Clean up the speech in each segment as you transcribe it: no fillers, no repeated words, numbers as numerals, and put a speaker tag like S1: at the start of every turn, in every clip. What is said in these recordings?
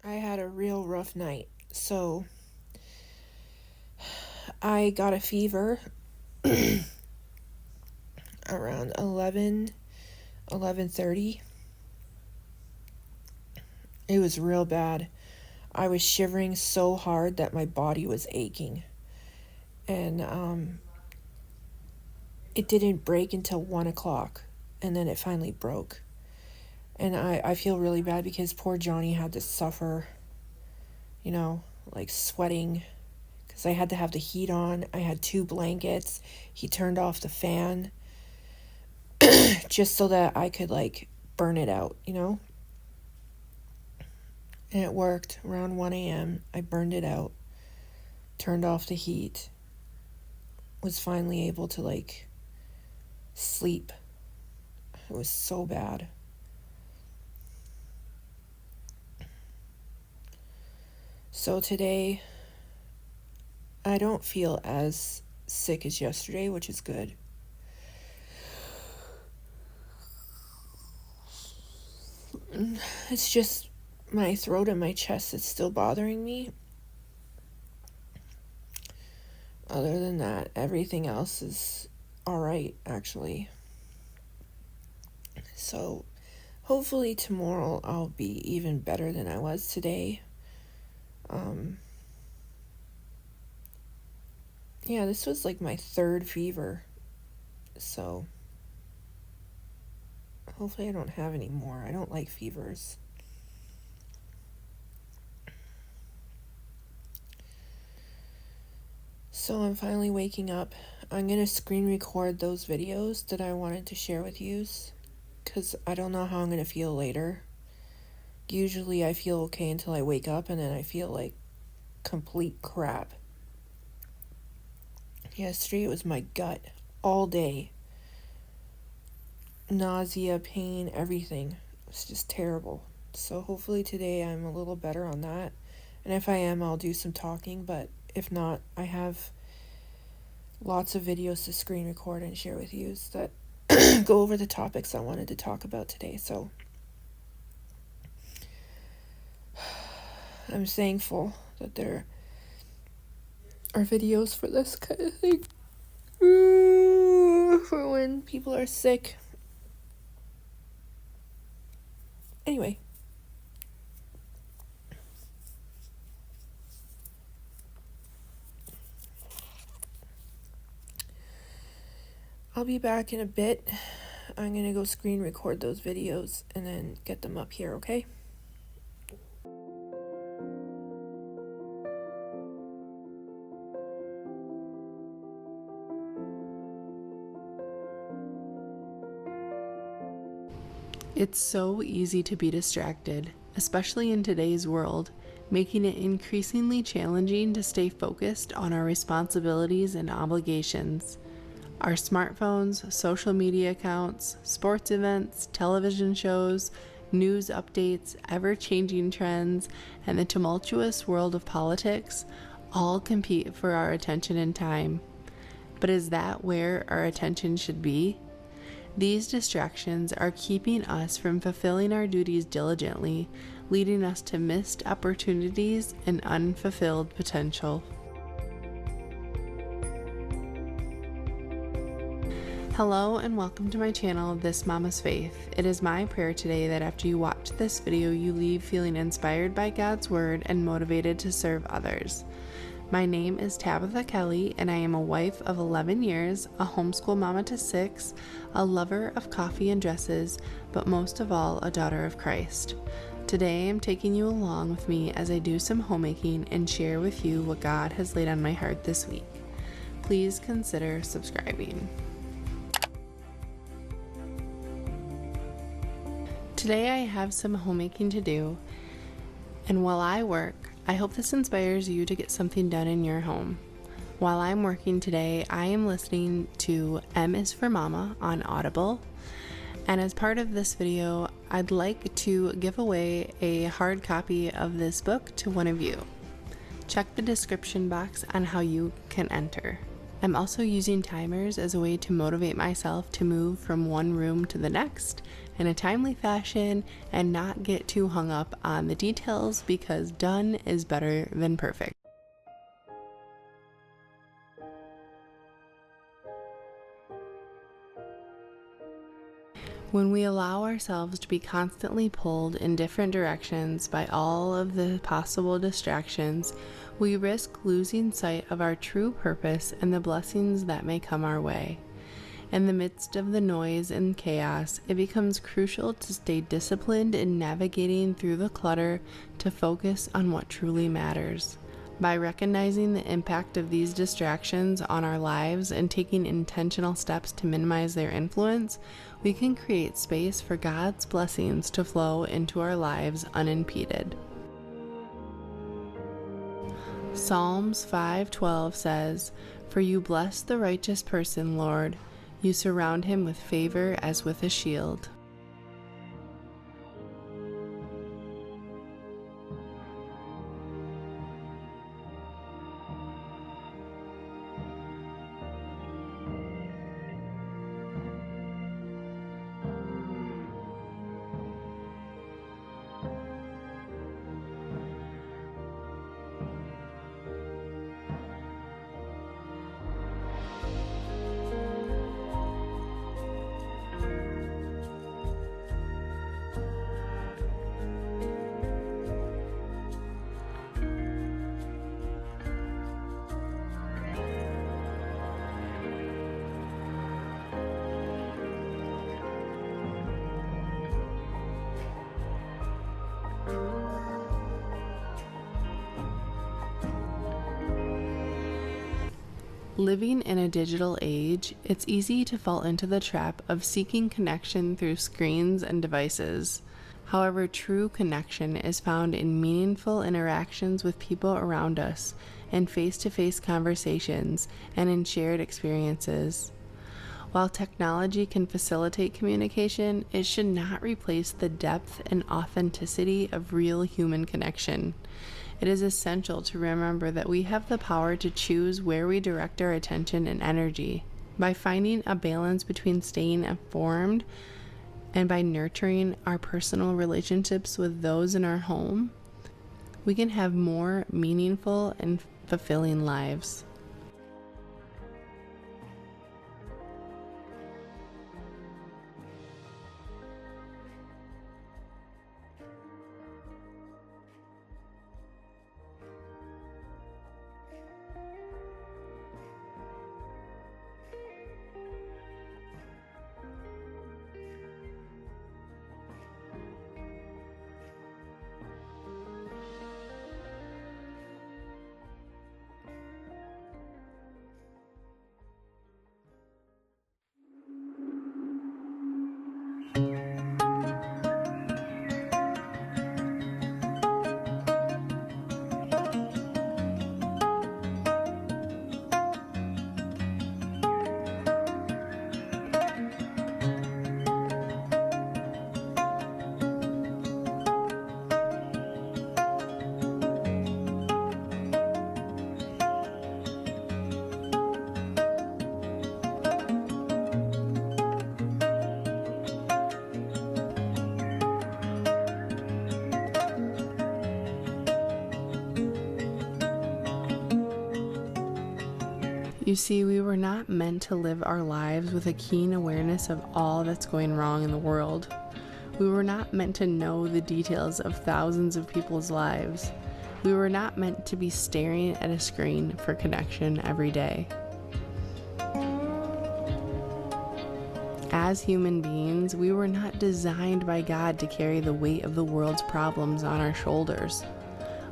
S1: I had a real rough night. So I got a fever around 11:30. It was real bad. I was shivering so hard that my body was aching. And it didn't break until 1 o'clock. And then it finally broke. And I feel really bad because poor Johnny had to suffer, you know, like sweating. Because I had to have the heat on. I had 2 blankets. He turned off the fan just so that I could, like, burn it out, you know? And it worked. Around 1 a.m., I burned it out, turned off the heat, was finally able to, like, sleep. It was so bad. So today, I don't feel as sick as yesterday, which is good. It's just my throat and my chest that's still bothering me. Other than that, everything else is alright, actually. So, hopefully tomorrow I'll be even better than I was today. Yeah, this was like my 3rd fever. So, hopefully I don't have any more. I don't like fevers. So I'm finally waking up. I'm going to screen record those videos that I wanted to share with you, because I don't know how I'm going to feel later. Usually I feel okay until I wake up, and then I feel like complete crap. Yesterday it was my gut all day. Nausea, pain, everything. It's just terrible. So hopefully today I'm a little better on that. And if I am, I'll do some talking, but if not, I have lots of videos to screen record and share with you that go over the topics I wanted to talk about today. So I'm thankful that there are videos for this kind of thing. For when people are sick. Anyway. I'll be back in a bit. I'm going to go screen record those videos and then get them up here, okay?
S2: It's so easy to be distracted, especially in today's world, making it increasingly challenging to stay focused on our responsibilities and obligations. Our smartphones, social media accounts, sports events, television shows, news updates, ever-changing trends, and the tumultuous world of politics all compete for our attention and time. But is that where our attention should be? These distractions are keeping us from fulfilling our duties diligently, leading us to missed opportunities and unfulfilled potential. Hello and welcome to my channel, This Mama's Faith. It is my prayer today that after you watch this video, you leave feeling inspired by God's Word and motivated to serve others. My name is Tabitha Kelly, and I am a wife of 11 years, a homeschool mama to 6, a lover of coffee and dresses, but most of all, a daughter of Christ. Today, I'm taking you along with me as I do some homemaking and share with you what God has laid on my heart this week. Please consider subscribing. Today, I have some homemaking to do, and while I work, I hope this inspires you to get something done in your home. While I'm working today, I am listening to M is for Mama on Audible. And as part of this video, I'd like to give away a hard copy of this book to one of you. Check the description box on how you can enter. I'm also using timers as a way to motivate myself to move from one room to the next in a timely fashion and not get too hung up on the details, because done is better than perfect. When we allow ourselves to be constantly pulled in different directions by all of the possible distractions, we risk losing sight of our true purpose and the blessings that may come our way. In the midst of the noise and chaos, it becomes crucial to stay disciplined in navigating through the clutter to focus on what truly matters. By recognizing the impact of these distractions on our lives and taking intentional steps to minimize their influence, we can create space for God's blessings to flow into our lives unimpeded. Psalms 5:12 says, "For you bless the righteous person, Lord. You surround him with favor as with a shield." Living in a digital age, it's easy to fall into the trap of seeking connection through screens and devices. However, true connection is found in meaningful interactions with people around us, in face-to-face conversations, and in shared experiences. While technology can facilitate communication, it should not replace the depth and authenticity of real human connection. It is essential to remember that we have the power to choose where we direct our attention and energy. By finding a balance between staying informed and by nurturing our personal relationships with those in our home, we can have more meaningful and fulfilling lives. You see, we were not meant to live our lives with a keen awareness of all that's going wrong in the world. We were not meant to know the details of thousands of people's lives. We were not meant to be staring at a screen for connection every day. As human beings, we were not designed by God to carry the weight of the world's problems on our shoulders.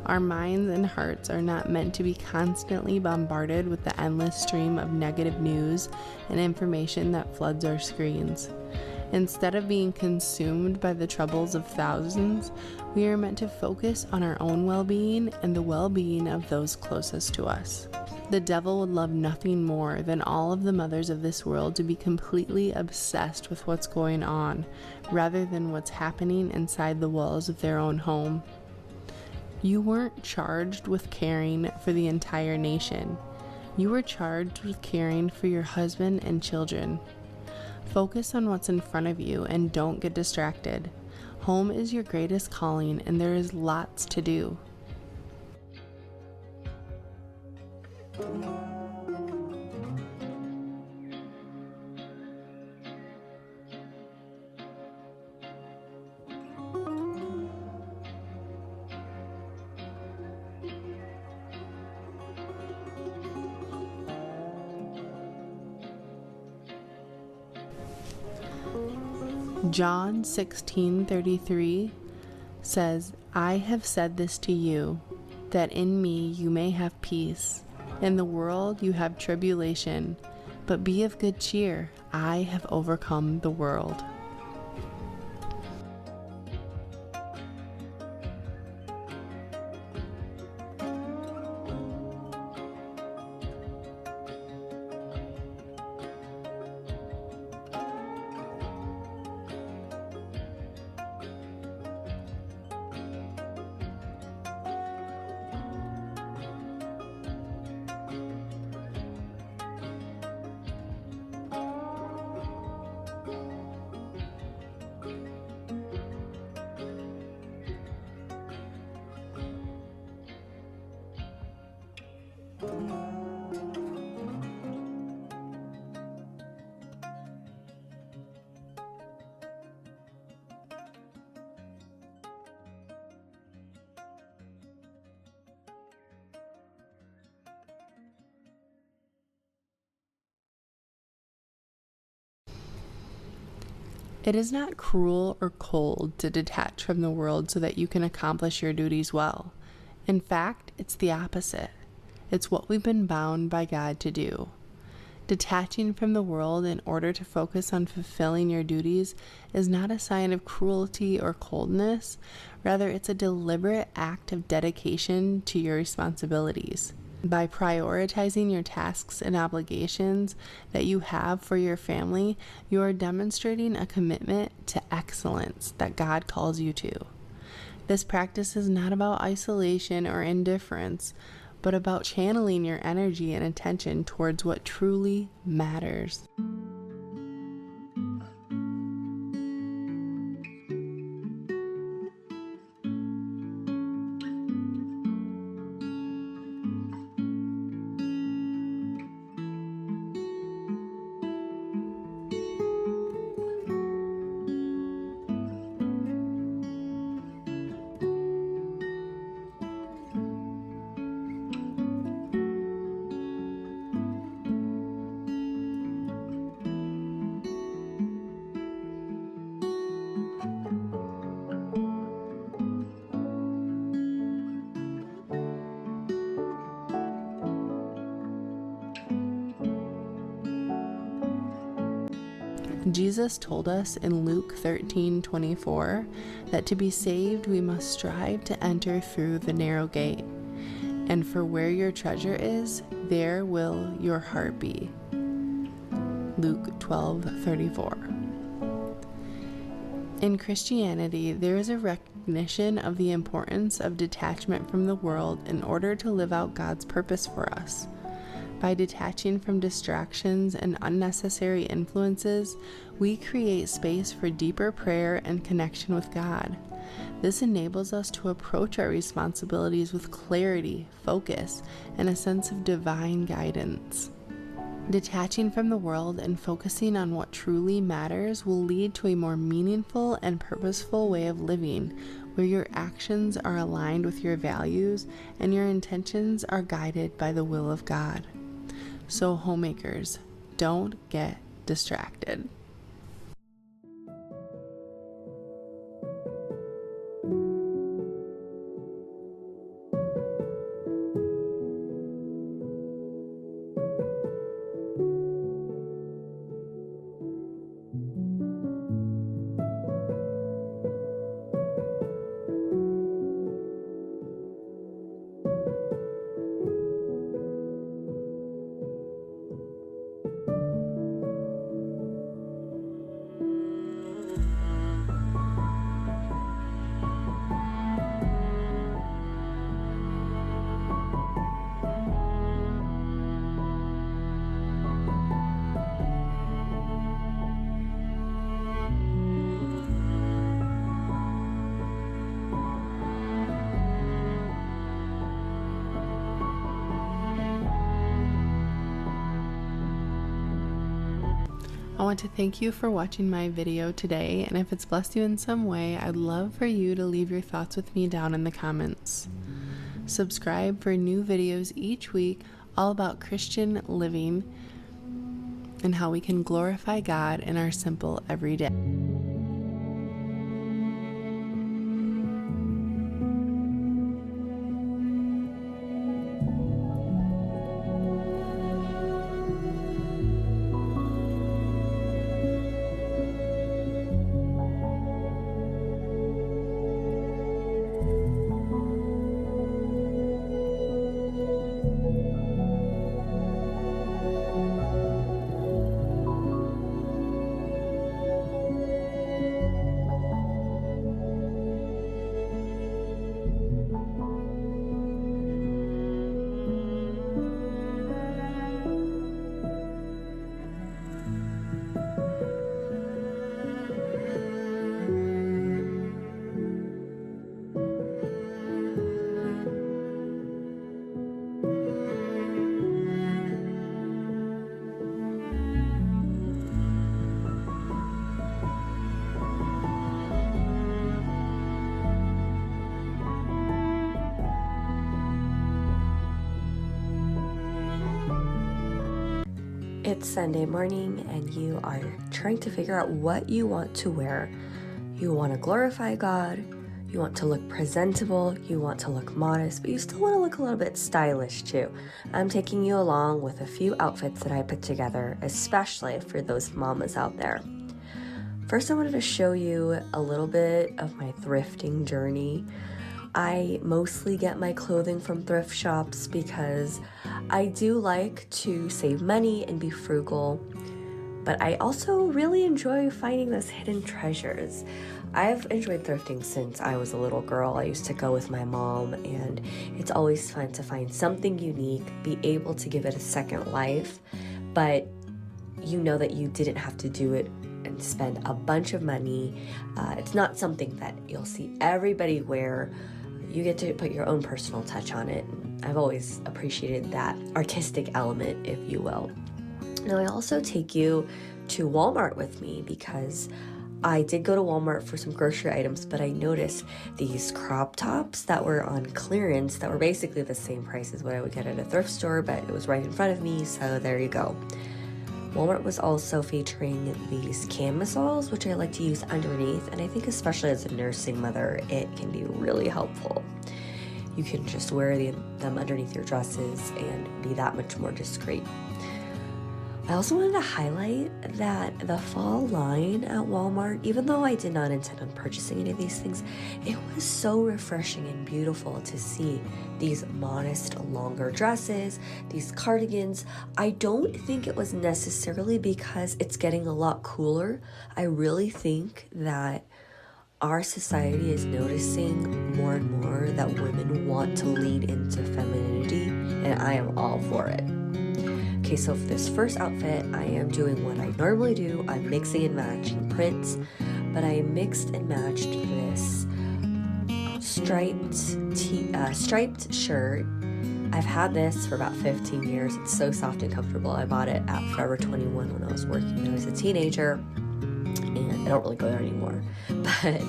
S2: Our minds and hearts are not meant to be constantly bombarded with the endless stream of negative news and information that floods our screens. Instead of being consumed by the troubles of thousands, we are meant to focus on our own well-being and the well-being of those closest to us. The devil would love nothing more than all of the mothers of this world to be completely obsessed with what's going on, rather than what's happening inside the walls of their own home. You weren't charged with caring for the entire nation. You were charged with caring for your husband and children. Focus on what's in front of you and don't get distracted. Home is your greatest calling and there is lots to do. John 16:33 says, I have said this to you, that in me you may have peace. In the world you have tribulation, but be of good cheer. I have overcome the world. It is not cruel or cold to detach from the world so that you can accomplish your duties well. In fact, it's the opposite. It's what we've been bound by God to do. Detaching from the world in order to focus on fulfilling your duties is not a sign of cruelty or coldness. Rather, it's a deliberate act of dedication to your responsibilities. By prioritizing your tasks and obligations that you have for your family, you are demonstrating a commitment to excellence that God calls you to. This practice is not about isolation or indifference, but about channeling your energy and attention towards what truly matters. Jesus told us in Luke 13:24 that to be saved we must strive to enter through the narrow gate. And for where your treasure is, there will your heart be. Luke 12:34. In Christianity, there is a recognition of the importance of detachment from the world in order to live out God's purpose for us. By detaching from distractions and unnecessary influences, we create space for deeper prayer and connection with God. This enables us to approach our responsibilities with clarity, focus, and a sense of divine guidance. Detaching from the world and focusing on what truly matters will lead to a more meaningful and purposeful way of living, where your actions are aligned with your values and your intentions are guided by the will of God. So, homemakers, don't get distracted. I want to thank you for watching my video today, and if it's blessed you in some way, I'd love for you to leave your thoughts with me down in the comments. Subscribe for new videos each week all about Christian living and how we can glorify God in our simple everyday.
S3: It's Sunday morning and you are trying to figure out what you want to wear. You want to glorify God, You want to look presentable, you want to look modest, but you still want to look a little bit stylish too. I'm taking you along with a few outfits that I put together, especially for those mamas out there. First, I wanted to show you a little bit of my thrifting journey. I mostly get my clothing from thrift shops because I do like to save money and be frugal, but I also really enjoy finding those hidden treasures. I've enjoyed thrifting since I was a little girl. I used to go with my mom, and it's always fun to find something unique, be able to give it a second life, but you know that you didn't have to do it and spend a bunch of money. It's not something that you'll see everybody wear. You get to put your own personal touch on it. I've always appreciated that artistic element, if you will. Now, I also take you to Walmart with me because I did go to Walmart for some grocery items, but I noticed these crop tops that were on clearance that were basically the same price as what I would get at a thrift store, but it was right in front of me, so there you go. Walmart was also featuring these camisoles, which I like to use underneath, and I think especially as a nursing mother, it can be really helpful. You can just wear them underneath your dresses and be that much more discreet. I also wanted to highlight that the fall line at Walmart, even though I did not intend on purchasing any of these things, it was so refreshing and beautiful to see these modest, longer dresses, these cardigans. I don't think it was necessarily because it's getting a lot cooler. I really think that our society is noticing more and more that women want to lean into femininity, and I am all for it. Okay, so for this first outfit, I am doing what I normally do. I'm mixing and matching prints, but I mixed and matched this striped shirt. I've had this for about 15 years. It's so soft and comfortable. I bought it at Forever 21 when I was working when I was a teenager, and I don't really go there anymore, but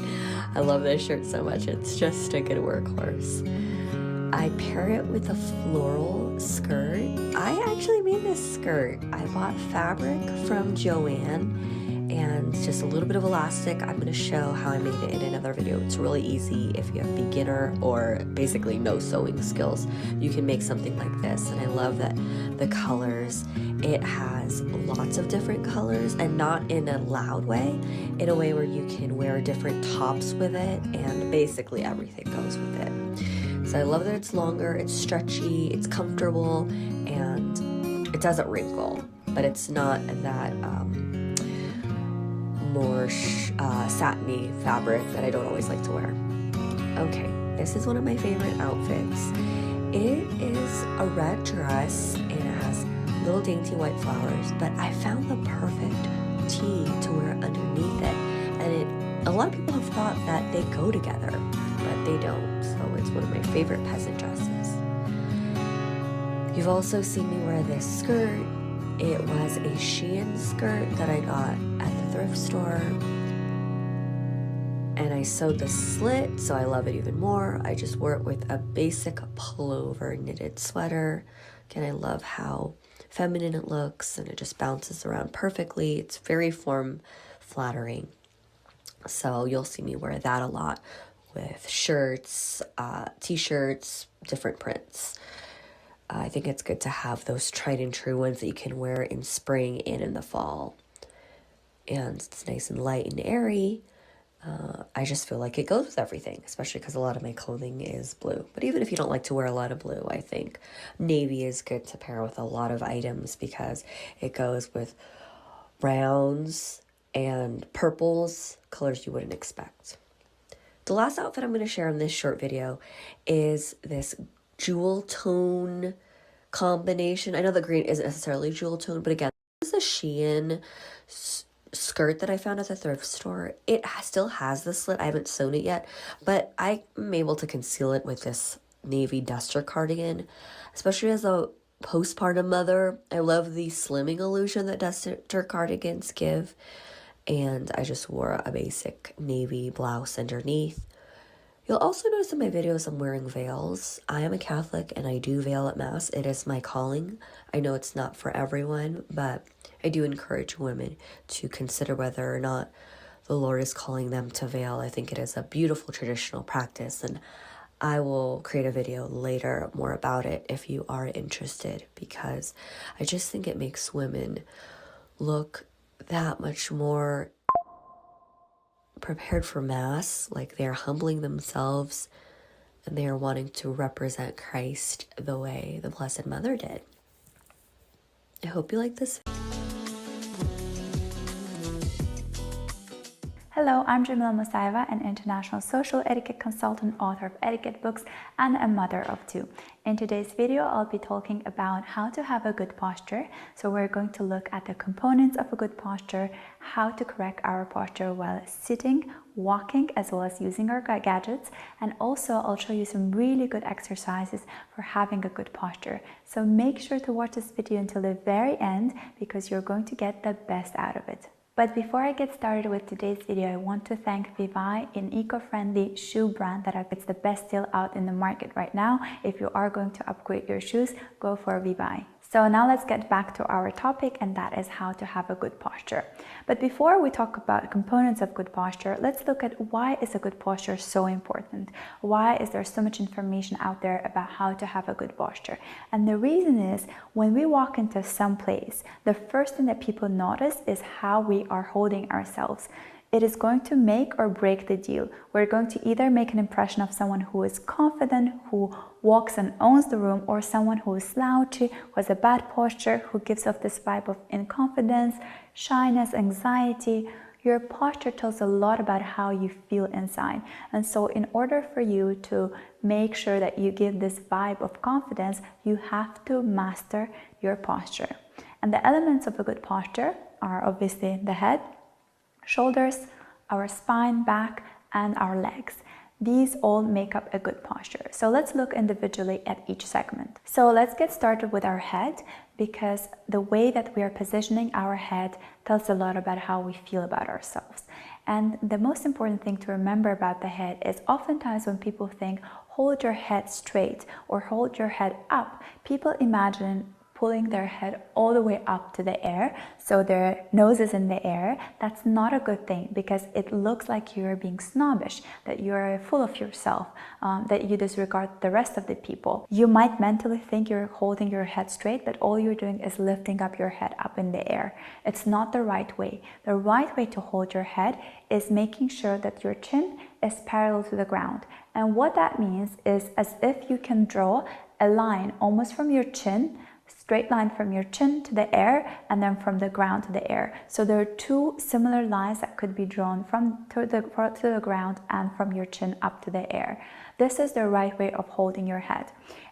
S3: I love this shirt so much. It's just a good workhorse. I pair it with a floral skirt. I actually made this skirt. I bought fabric from Joann and just a little bit of elastic. I'm going to show how I made it in another video. It's really easy if you have beginner or basically no sewing skills. You can make something like this, and I love that the colors. It has lots of different colors, and not in a loud way, in a way where you can wear different tops with it, and basically everything goes with it. So I love that it's longer, it's stretchy, it's comfortable, and it doesn't wrinkle, but it's not that more satiny fabric that I don't always like to wear. Okay, this is one of my favorite outfits. It is a red dress, and it has little dainty white flowers, but I found the perfect tee to wear underneath it, and a lot of people have thought that they go together, but they don't, so it's one of my favorite peasant dresses. You've also seen me wear this skirt. It was a Shein skirt that I got at the thrift store, and I sewed the slit, so I love it even more. I just wore it with a basic pullover knitted sweater. Again, I love how feminine it looks, and it just bounces around perfectly. It's very form flattering, so you'll see me wear that a lot with shirts, t-shirts, different prints. I think it's good to have those tried and true ones that you can wear in spring and in the fall. And it's nice and light and airy. I just feel like it goes with everything, especially because a lot of my clothing is blue. But even if you don't like to wear a lot of blue, I think navy is good to pair with a lot of items because it goes with browns and purples, colors you wouldn't expect. The last outfit I'm going to share in this short video is this jewel tone combination. I know the green isn't necessarily jewel tone, but again, this is a Shein skirt that I found at the thrift store. It still has the slit. I haven't sewn it yet, but I'm able to conceal it with this navy duster cardigan, especially as a postpartum mother. I love the slimming illusion that duster cardigans give. And I just wore a basic navy blouse underneath. You'll also notice in my videos I'm wearing veils. I am a Catholic and I do veil at Mass. It is my calling. I know it's not for everyone, but I do encourage women to consider whether or not the Lord is calling them to veil. I think it is a beautiful traditional practice, and I will create a video later more about it if you are interested, because I just think it makes women look that much more prepared for Mass, like they're humbling themselves and they are wanting to represent Christ the way the Blessed Mother did. I hope you like this.
S4: Hello, I'm Jamila Musaeva, an international social etiquette consultant, author of etiquette books, and a mother of two. In today's video, I'll be talking about how to have a good posture. So we're going to look at the components of a good posture, how to correct our posture while sitting, walking, as well as using our gadgets. And also, I'll show you some really good exercises for having a good posture. So make sure to watch this video until the very end, because you're going to get the best out of it. But before I get started with today's video, I want to thank Vivi, an eco-friendly shoe brand that it's the best deal out in the market right now. If you are going to upgrade your shoes, go for Vivi. So now let's get back to our topic, and that is how to have a good posture. But before we talk about components of good posture, let's look at why is a good posture so important? Why is there so much information out there about how to have a good posture? And the reason is, when we walk into some place, the first thing that people notice is how we are holding ourselves. It is going to make or break the deal. We're going to either make an impression of someone who is confident, who walks and owns the room, or someone who is slouchy, who has a bad posture, who gives off this vibe of inconfidence, shyness, anxiety. Your posture tells a lot about how you feel inside. And so in order for you to make sure that you give this vibe of confidence, you have to master your posture. And the elements of a good posture are obviously the head, shoulders, our spine, back, and our legs. These all make up a good posture. So let's look individually at each segment. So let's get started with our head, because the way that we are positioning our head tells a lot about how we feel about ourselves. And the most important thing to remember about the head is, oftentimes when people think hold your head straight or hold your head up, people imagine pulling their head all the way up to the air, so their nose is in the air. That's not a good thing, because it looks like you're being snobbish, that you're full of yourself, that you disregard the rest of the people. You might mentally think you're holding your head straight, but all you're doing is lifting up your head up in the air. It's not the right way. The right way to hold your head is making sure that your chin is parallel to the ground. And what that means is, as if you can draw a line almost from your chin, straight line from your chin to the air, and then from the ground to the air. So there are two similar lines that could be drawn from to the ground and from your chin up to the air. This is the right way of holding your head.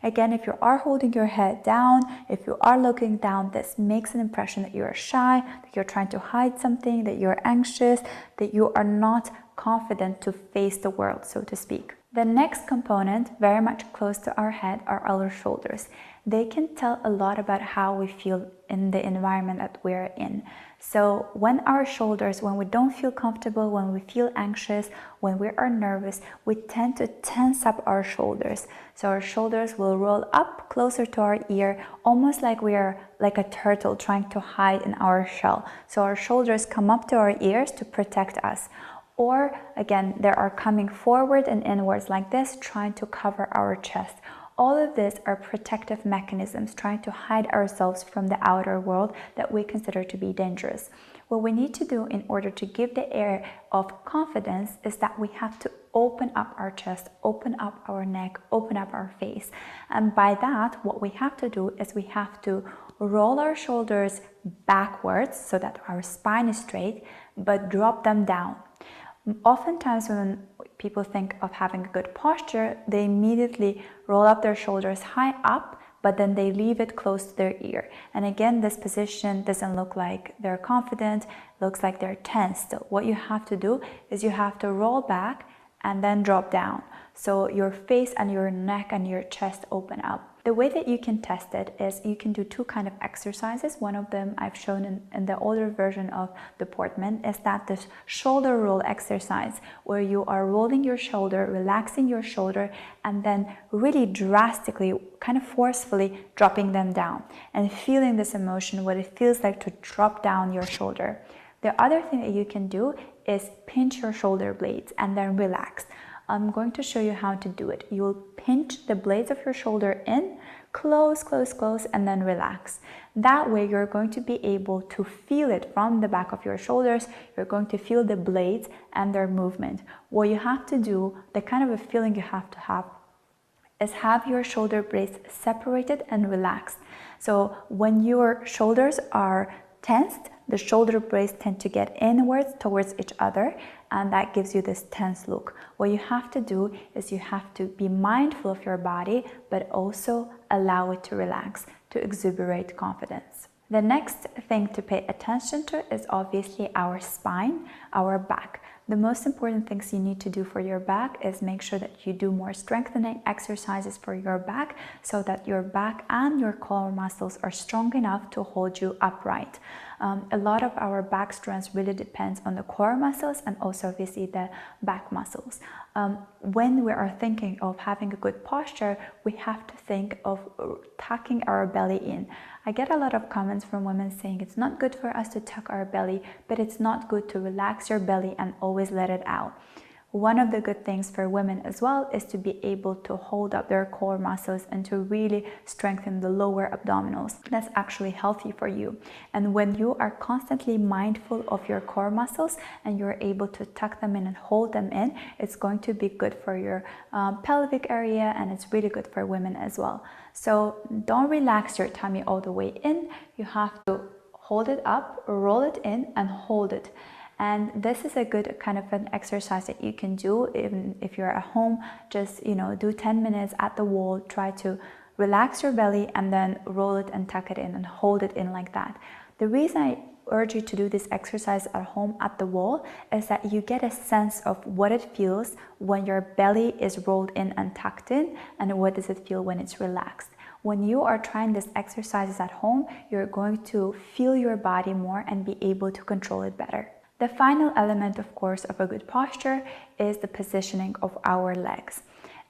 S4: Again, if you are holding your head down, if you are looking down, this makes an impression that you are shy, that you're trying to hide something, that you're anxious, that you are not confident to face the world, so to speak. The next component, very much close to our head, are our shoulders. They can tell a lot about how we feel in the environment that we're in. So when our shoulders, when we don't feel comfortable, when we feel anxious, when we are nervous, we tend to tense up our shoulders. So our shoulders will roll up closer to our ear, almost like we are like a turtle trying to hide in our shell. So our shoulders come up to our ears to protect us. Or again, they are coming forward and inwards like this, trying to cover our chest. All of these are protective mechanisms, trying to hide ourselves from the outer world that we consider to be dangerous. What we need to do in order to give the air of confidence is that we have to open up our chest, open up our neck, open up our face. And by that, what we have to do is we have to roll our shoulders backwards so that our spine is straight, but drop them down. Oftentimes when people think of having a good posture, they immediately roll up their shoulders high up, but then they leave it close to their ear. And again, this position doesn't look like they're confident, looks like they're tense. So what you have to do is you have to roll back and then drop down. So your face and your neck and your chest open up. The way that you can test it is you can do two kind of exercises. One of them I've shown in the older version of the Portman is that this shoulder roll exercise, where you are rolling your shoulder, relaxing your shoulder, and then really drastically, kind of forcefully dropping them down and feeling this emotion, what it feels like to drop down your shoulder. The other thing that you can do is pinch your shoulder blades and then relax. I'm going to show you how to do it. You'll pinch the blades of your shoulder in, close, and then relax. That way you're going to be able to feel it from the back of your shoulders. You're going to feel the blades and their movement. What you have to do, the kind of a feeling you have to have, is have your shoulder blades separated and relaxed. So when your shoulders are tensed, the shoulder blades tend to get inwards towards each other, and that gives you this tense look. What you have to do is you have to be mindful of your body, but also allow it to relax, to exuberate confidence. The next thing to pay attention to is obviously our spine, our back. The most important things you need to do for your back is make sure that you do more strengthening exercises for your back so that your back and your core muscles are strong enough to hold you upright. A lot of our back strength really depends on the core muscles and also obviously the back muscles. When we are thinking of having a good posture, we have to think of tucking our belly in. I get a lot of comments from women saying it's not good for us to tuck our belly, but it's not good to relax your belly and always let it out. One of the good things for women as well is to be able to hold up their core muscles and to really strengthen the lower abdominals. That's actually healthy for you. And when you are constantly mindful of your core muscles and you're able to tuck them in and hold them in, it's going to be good for your pelvic area, and it's really good for women as well. So don't relax your tummy all the way in. You have to hold it up, roll it in, and hold it. And this is a good kind of an exercise that you can do even if you're at home. Just, do 10 minutes at the wall, try to relax your belly and then roll it and tuck it in and hold it in like that. The reason I urge you to do this exercise at home at the wall is that you get a sense of what it feels when your belly is rolled in and tucked in, and what does it feel when it's relaxed. When you are trying these exercises at home, you're going to feel your body more and be able to control it better. The final element, of course, of a good posture is the positioning of our legs.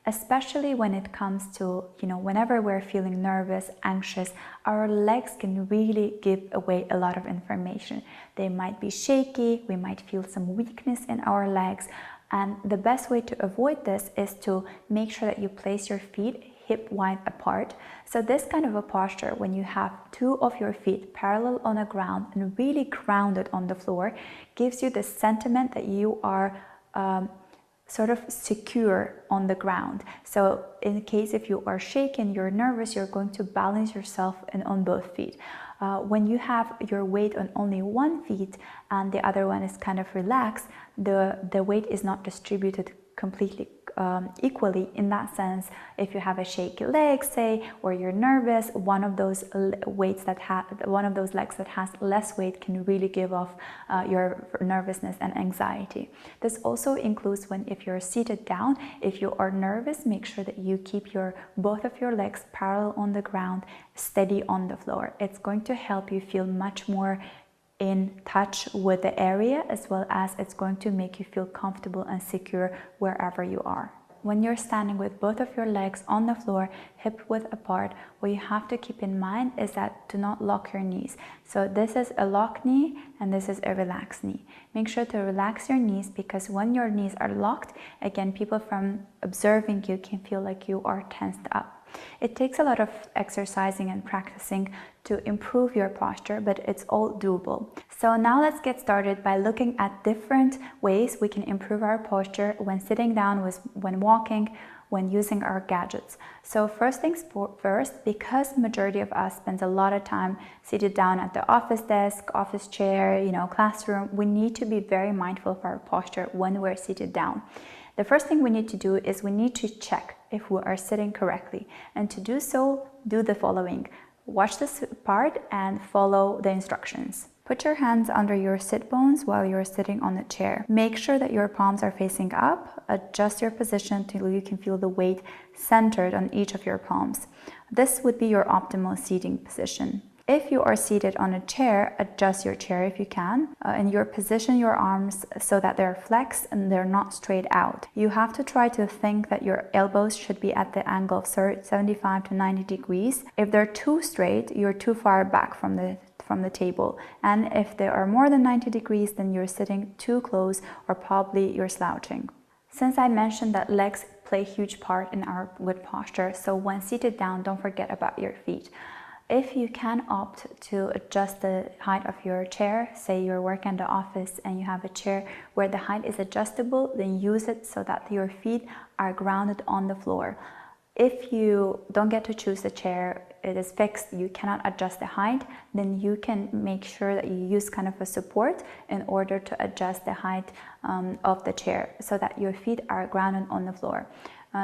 S4: Especially when it comes to, whenever we're feeling nervous, anxious, our legs can really give away a lot of information. They might be shaky, we might feel some weakness in our legs, and the best way to avoid this is to make sure that you place your feet hip wide apart. So this kind of a posture, when you have two of your feet parallel on the ground and really grounded on the floor, gives you the sentiment that you are sort of secure on the ground. So in case if you are shaken, you're nervous, you're going to balance yourself on both feet. When you have your weight on only one foot and the other one is kind of relaxed, the weight is not distributed completely equally. In that sense, if you have a shaky leg, say, or you're nervous, one of those legs that has less weight can really give off your nervousness and anxiety. This also includes if you're seated down. If you are nervous, make sure that you keep both of your legs parallel on the ground, steady on the floor. It's going to help you feel much more in touch with the area, as well as it's going to make you feel comfortable and secure wherever you are. When you're standing with both of your legs on the floor, hip width apart, what you have to keep in mind is that do not lock your knees. So this is a locked knee and this is a relaxed knee. Make sure to relax your knees, because when your knees are locked, again, people from observing you can feel like you are tensed up. It takes a lot of exercising and practicing to improve your posture, but it's all doable. So now let's get started by looking at different ways we can improve our posture when sitting down, when walking, when using our gadgets. So first things first, because majority of us spends a lot of time seated down at the office desk, office chair, classroom, we need to be very mindful of our posture when we're seated down. The first thing we need to do is we need to check if we are sitting correctly. And to do so, do the following. Watch this part and follow the instructions. Put your hands under your sit bones while you're sitting on the chair. Make sure that your palms are facing up. Adjust your position till you can feel the weight centered on each of your palms. This would be your optimal seating position. If you are seated on a chair, adjust your chair if you can, and position your arms so that they're flexed and they're not straight out. You have to try to think that your elbows should be at the angle of 75 to 90 degrees. If they're too straight, you're too far back from from the table. And if they are more than 90 degrees, then you're sitting too close or probably you're slouching. Since I mentioned that legs play a huge part in our good posture, so when seated down, don't forget about your feet. If you can opt to adjust the height of your chair, say you're working in the office and you have a chair where the height is adjustable, then use it so that your feet are grounded on the floor. If you don't get to choose the chair, it is fixed, you cannot adjust the height, then you can make sure that you use kind of a support in order to adjust the height of the chair so that your feet are grounded on the floor.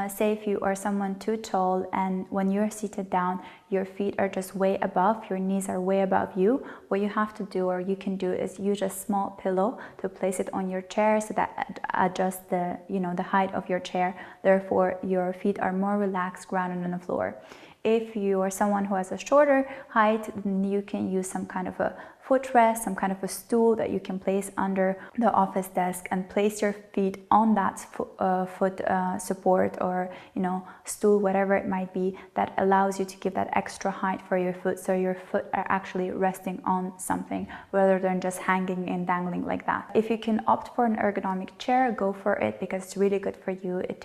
S4: Say if you are someone too tall and when you're seated down, your feet are just way above, your knees are way above you, what you have to do or you can do is use a small pillow to place it on your chair so that adjusts the, the height of your chair. Therefore, your feet are more relaxed, grounded on the floor. If you are someone who has a shorter height, then you can use some kind of a footrest, some kind of a stool that you can place under the office desk and place your feet on that foot support or stool, whatever it might be, that allows you to give that extra height for your foot, so your foot are actually resting on something rather than just hanging and dangling like that. If you can opt for an ergonomic chair, go for it because it's really good for you. It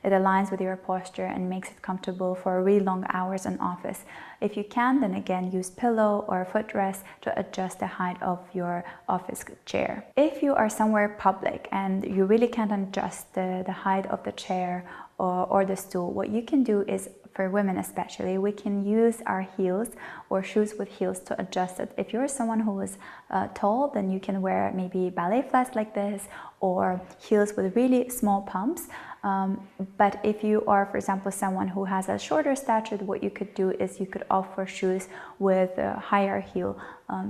S4: aligns with your posture and makes it comfortable for really long hours in office. If you can, then again use pillow or footrest to adjust the height of your office chair. If you are somewhere public and you really can't adjust the height of the chair or the stool, what you can do is, for women especially, we can use our heels or shoes with heels to adjust it. If you're someone who is tall, then you can wear maybe ballet flats like this or heels with really small pumps. But if you are, for example, someone who has a shorter stature, what you could do is you could opt for shoes with a higher heel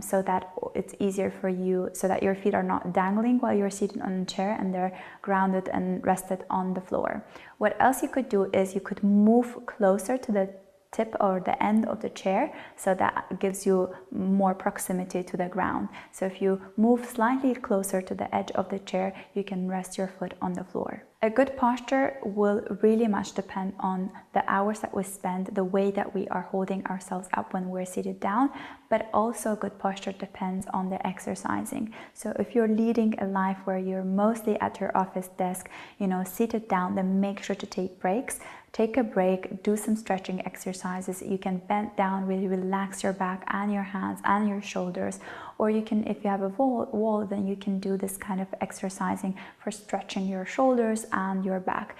S4: so that it's easier for you, so that your feet are not dangling while you're seated on a chair and they're grounded and rested on the floor. What else you could do is you could move closer to the tip or the end of the chair, so that gives you more proximity to the ground. So if you move slightly closer to the edge of the chair, you can rest your foot on the floor. A good posture will really much depend on the hours that we spend, the way that we are holding ourselves up when we're seated down, but also good posture depends on the exercising. So if you're leading a life where you're mostly at your office desk, seated down, then make sure to take breaks. Take a break, do some stretching exercises. You can bend down, really relax your back and your hands and your shoulders. Or you can, if you have a wall, then you can do this kind of exercising for stretching your shoulders and your back.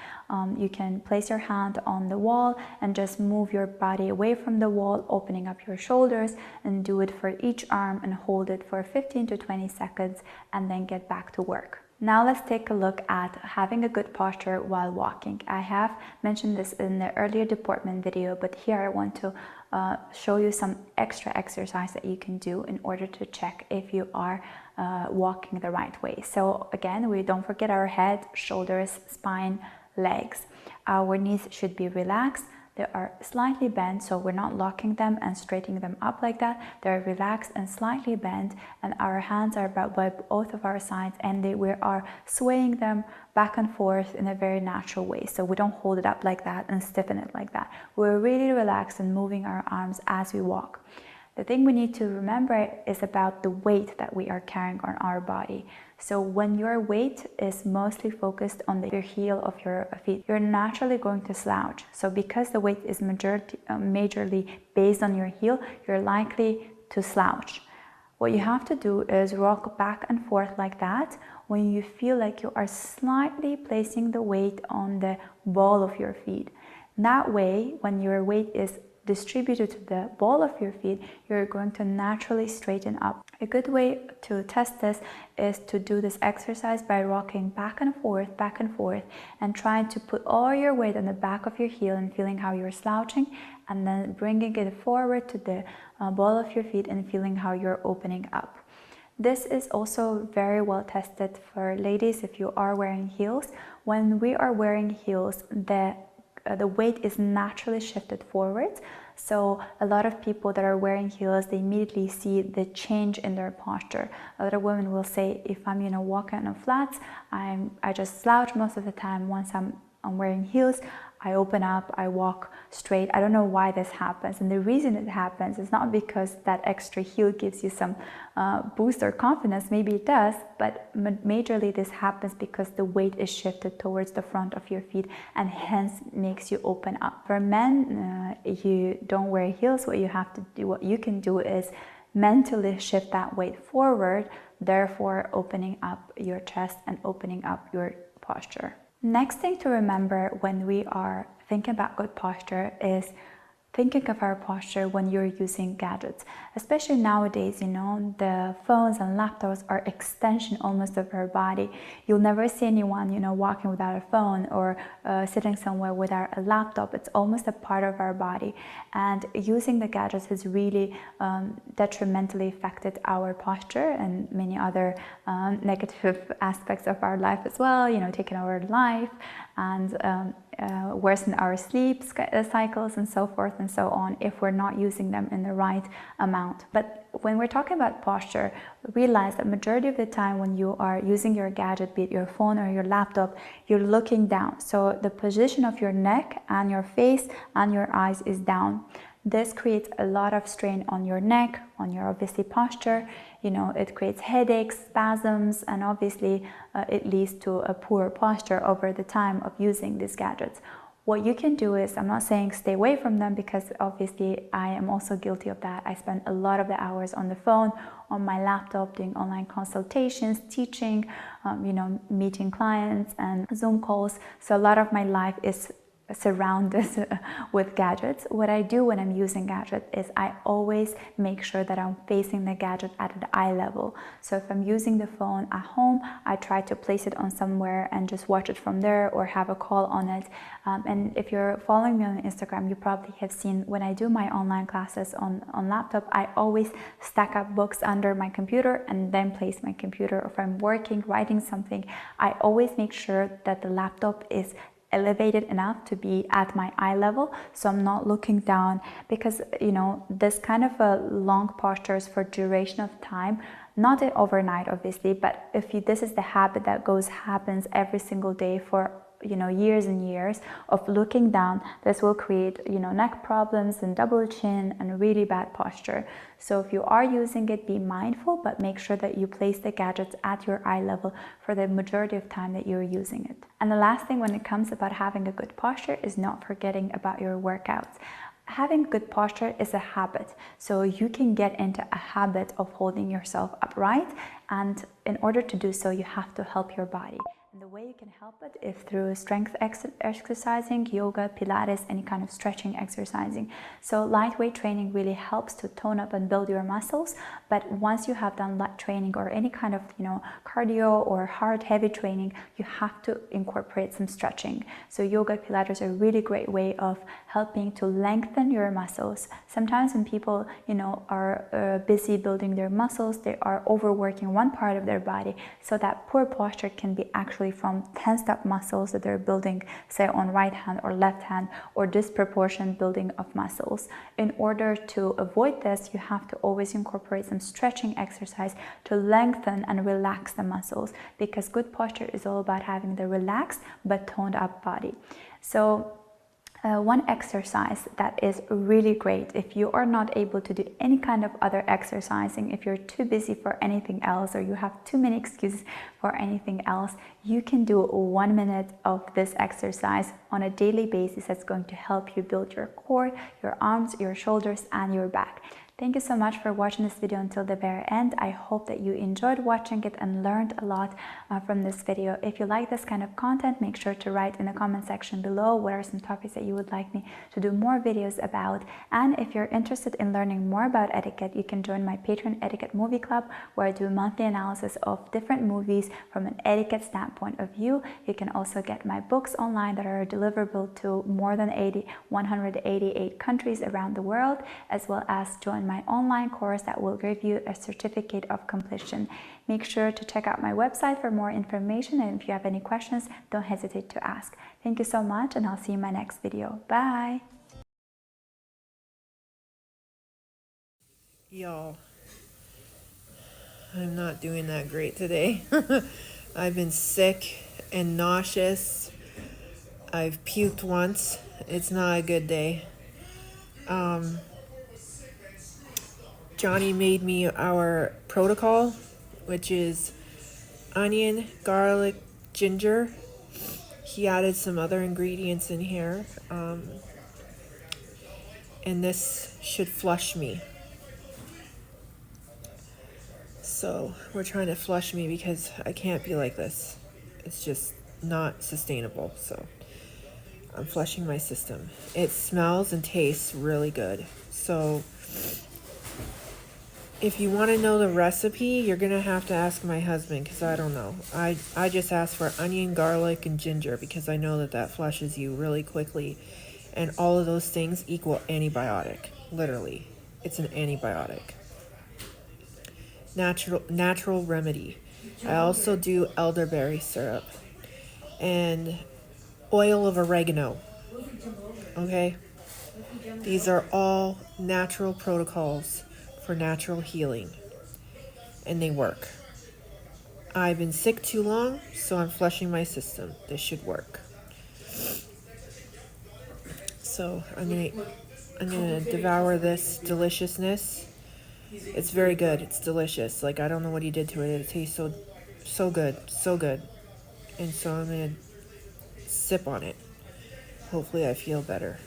S4: You can place your hand on the wall and just move your body away from the wall, opening up your shoulders, and do it for each arm and hold it for 15 to 20 seconds and then get back to work. Now let's take a look at having a good posture while walking. I have mentioned this in the earlier deportment video, but here I want to show you some extra exercise that you can do in order to check if you are walking the right way. So again, we don't forget our head, shoulders, spine, legs. Our knees should be relaxed. They are slightly bent, so we're not locking them and straightening them up like that. They're relaxed and slightly bent, and our hands are by both of our sides, and we are swaying them back and forth in a very natural way. So we don't hold it up like that and stiffen it like that. We're really relaxed and moving our arms as we walk. The thing we need to remember is about the weight that we are carrying on our body. So when your weight is mostly focused on your heel of your feet, you're naturally going to slouch. So because the weight is majorly based on your heel, you're likely to slouch. What you have to do is rock back and forth like that when you feel like you are slightly placing the weight on the ball of your feet. That way, when your weight is distributed to the ball of your feet, you're going to naturally straighten up. A good way to test this is to do this exercise by rocking back and forth, and trying to put all your weight on the back of your heel and feeling how you're slouching, and then bringing it forward to the ball of your feet and feeling how you're opening up. This is also very well tested for ladies if you are wearing heels. When we are wearing heels, the weight is naturally shifted forward. So a lot of people that are wearing heels, they immediately see the change in their posture. A lot of women will say, if I'm walking on flats, I just slouch most of the time. Once I'm I'm wearing heels, I open up, I walk straight. I don't know why this happens. And the reason it happens is not because that extra heel gives you some boost or confidence. Maybe it does, but majorly this happens because the weight is shifted towards the front of your feet and hence makes you open up. For men, you don't wear heels. What you have to do, what you can do is mentally shift that weight forward, therefore opening up your chest and opening up your posture. Next thing to remember when we are thinking about good posture is thinking of our posture when you're using gadgets. Especially nowadays, you know, the phones and laptops are extension almost of our body. You'll never see anyone, you know, walking without a phone or sitting somewhere without a laptop. It's almost a part of our body. And using the gadgets has really detrimentally affected our posture and many other negative aspects of our life as well, you know, taking our life and worsen our sleep cycles and so forth and so on if we're not using them in the right amount. But when we're talking about posture, realize that majority of the time when you are using your gadget, be it your phone or your laptop, you're looking down. So the position of your neck and your face and your eyes is down. This creates a lot of strain on your neck, on your obviously posture. You know, it creates headaches, spasms, and obviously it leads to a poor posture over the time of using these gadgets. What you can do is, I'm not saying stay away from them because obviously I am also guilty of that. I spend a lot of the hours on the phone, on my laptop, doing online consultations, teaching, you know, meeting clients and Zoom calls. So a lot of my life is surrounded with gadgets. What I do when I'm using gadgets is I always make sure that I'm facing the gadget at the eye level. So if I'm using the phone at home, I try to place it on somewhere and just watch it from there or have a call on it. And if you're following me on Instagram, you probably have seen when I do my online classes on laptop, I always stack up books under my computer and then place my computer. Or if I'm working, writing something, I always make sure that the laptop is elevated enough to be at my eye level, so I'm not looking down, because you know, this kind of a long postures for duration of time, not overnight obviously, but if this is the habit that happens every single day for, you know, years and years of looking down, this will create, you know, neck problems and double chin and really bad posture. So if you are using it, be mindful, but make sure that you place the gadgets at your eye level for the majority of time that you're using it. And the last thing when it comes about having a good posture is not forgetting about your workouts. Having good posture is a habit, so you can get into a habit of holding yourself upright, and in order to do so, you have to help your body. And the way you can help it is through strength exercising, yoga, Pilates, any kind of stretching exercising. So lightweight training really helps to tone up and build your muscles. But once you have done light training or any kind of, you know, cardio or hard heavy training, you have to incorporate some stretching. So yoga, Pilates are a really great way of helping to lengthen your muscles. Sometimes when people, you know, are busy building their muscles, they are overworking one part of their body, so that poor posture can be actually from tensed up muscles that they're building, say on right hand or left hand, or disproportionate building of muscles. In order to avoid this, you have to always incorporate some stretching exercise to lengthen and relax the muscles, because good posture is all about having the relaxed but toned up body. So one exercise that is really great if you are not able to do any kind of other exercising, if you're too busy for anything else or you have too many excuses for anything else, you can do 1 minute of this exercise on a daily basis. That's going to help you build your core, your arms, your shoulders, and your back. Thank you so much for watching this video until the very end. I hope that you enjoyed watching it and learned a lot from this video. If you like this kind of content, make sure to write in the comment section below what are some topics that you would like me to do more videos about. And if you're interested in learning more about etiquette, you can join my Patreon Etiquette Movie Club, where I do monthly analysis of different movies from an etiquette standpoint of view. You can also get my books online that are deliverable to more than 188 countries around the world, as well as join my online course that will give you a certificate of completion. Make sure to check out my website for more information, and if you have any questions, don't hesitate to ask. Thank you so much, and I'll see you in my next video. Bye!
S1: Y'all, I'm not doing that great today. I've been sick and nauseous. I've puked once. It's not a good day. Johnny made me our protocol, which is onion, garlic, ginger. He added some other ingredients in here, and this should flush me. So we're trying to flush me because I can't be like this. It's just not sustainable. So I'm flushing my system. It smells and tastes really good. So if you want to know the recipe, you're going to have to ask my husband because I don't know. I just asked for onion, garlic, and ginger because I know that flushes you really quickly. And all of those things equal antibiotic. Literally. It's an antibiotic. Natural remedy. I also do elderberry syrup and oil of oregano. Okay? These are all natural protocols for natural healing, and they work. I've been sick too long, so I'm flushing my system. This should work. So I'm gonna devour this deliciousness. It's very good. It's delicious. Like, I don't know what he did to it. It tastes so good, so good. And so I'm gonna sip on it. Hopefully I feel better.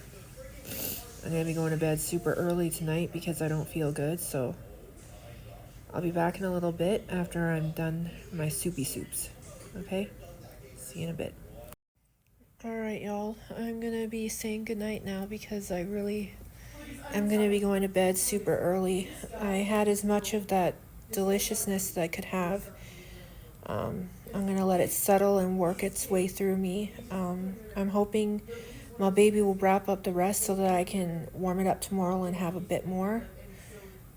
S1: I'm gonna be going to bed super early tonight because I don't feel good, so I'll be back in a little bit after I'm done my soupy soups. Okay? See you in a bit. Alright, y'all. I'm gonna be saying goodnight now because I'm gonna be going to bed super early. I had as much of that deliciousness that I could have. I'm gonna let it settle and work its way through me. I'm hoping my baby will wrap up the rest so that I can warm it up tomorrow and have a bit more.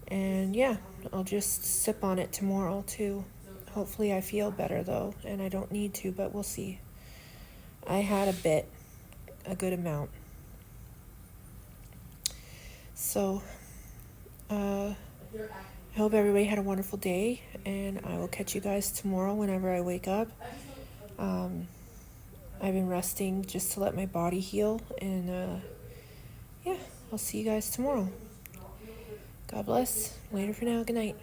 S1: And yeah, I'll just sip on it tomorrow too. Hopefully I feel better though, and I don't need to, but we'll see. I had a good amount. So, I hope everybody had a wonderful day, and I will catch you guys tomorrow whenever I wake up. I've been resting just to let my body heal, and yeah, I'll see you guys tomorrow. God bless. Later for now. Good night.